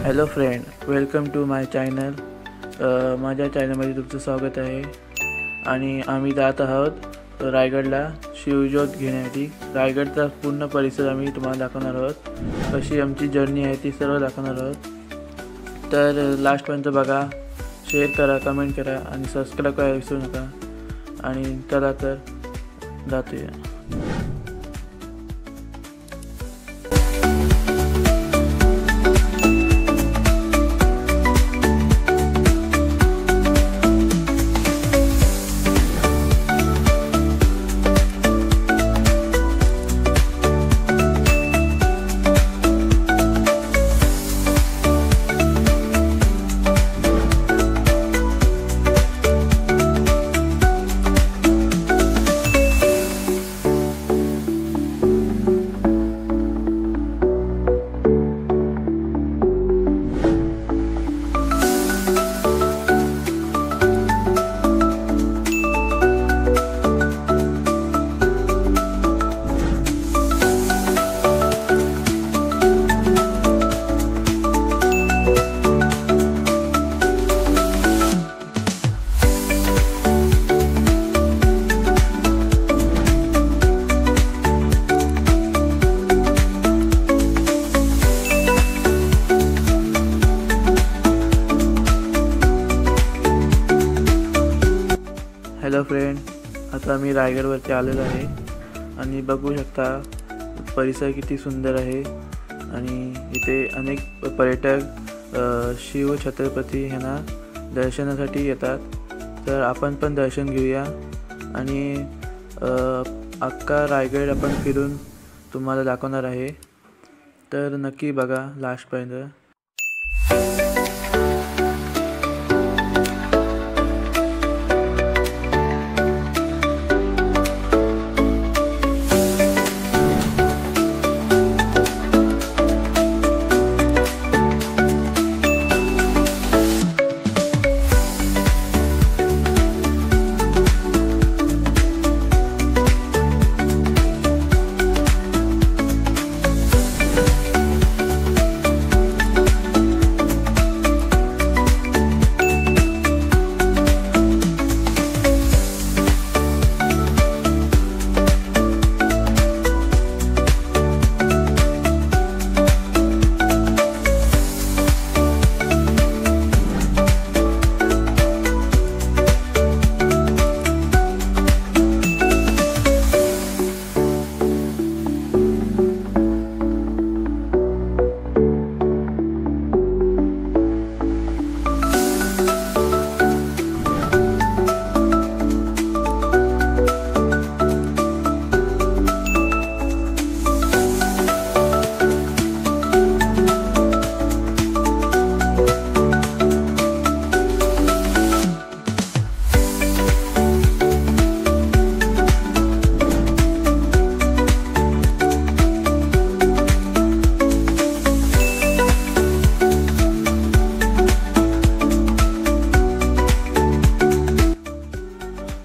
Hello friend, welcome to my channel. माझ्या चॅनलमध्ये तुमचं स्वागत आहे। आणि आम्ही जात आहोत रायगडला शिवज्योत घेण्यासाठी। रायगडचा पूर्ण परिसर आम्ही तुम्हाला दाखवणार आहोत। कशी आमची जर्नी आहे ती सर्व दाखवणार आहोत। तर लास्टपर्यंत बघा, शेअर करा, कमेंट करा आणि सबस्क्राईब करायला विसरू नका। आणि चला तर जाते। हॅलो फ्रेंड, आता मी रायगडवरती आलेलो आहे आणि बघू शकता परिसर किती सुंदर आहे। आणि इथे अनेक पर्यटक शिव छत्रपती यांना दर्शनासाठी येतात। तर आपण पण दर्शन घेऊया आणि अख्खा रायगड आपण फिरून तुम्हाला दाखवणार आहे। तर नक्की बघा लास्टपर्यंत।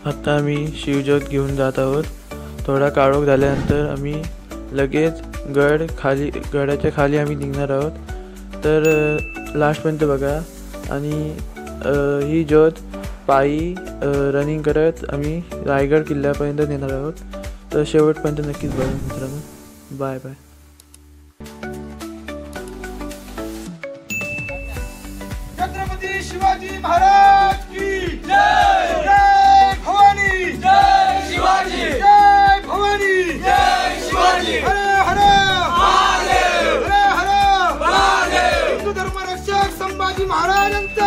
आता आम्ही शिवज्योत घेऊन जात आहोत। थोडा काळोख झाल्यानंतर आम्ही लगेच गडाच्या खाली आम्ही निघणार आहोत। तर लास्टपर्यंत बघा। आणि ही ज्योत पायी रनिंग करत आम्ही रायगड किल्ल्यापर्यंत नेणार आहोत। तर शेवटपर्यंत नक्कीच बघा मित्रांनो। Bye bye. छत्रपती शिवाजी महाराज की जय। जय भवानी, जय शिवाजी, जय भवानी, जय शिवाजी। हर हर महादेव, हर हर महादेव। हिंदू धर्मरक्षक संभाजी महाराजांचा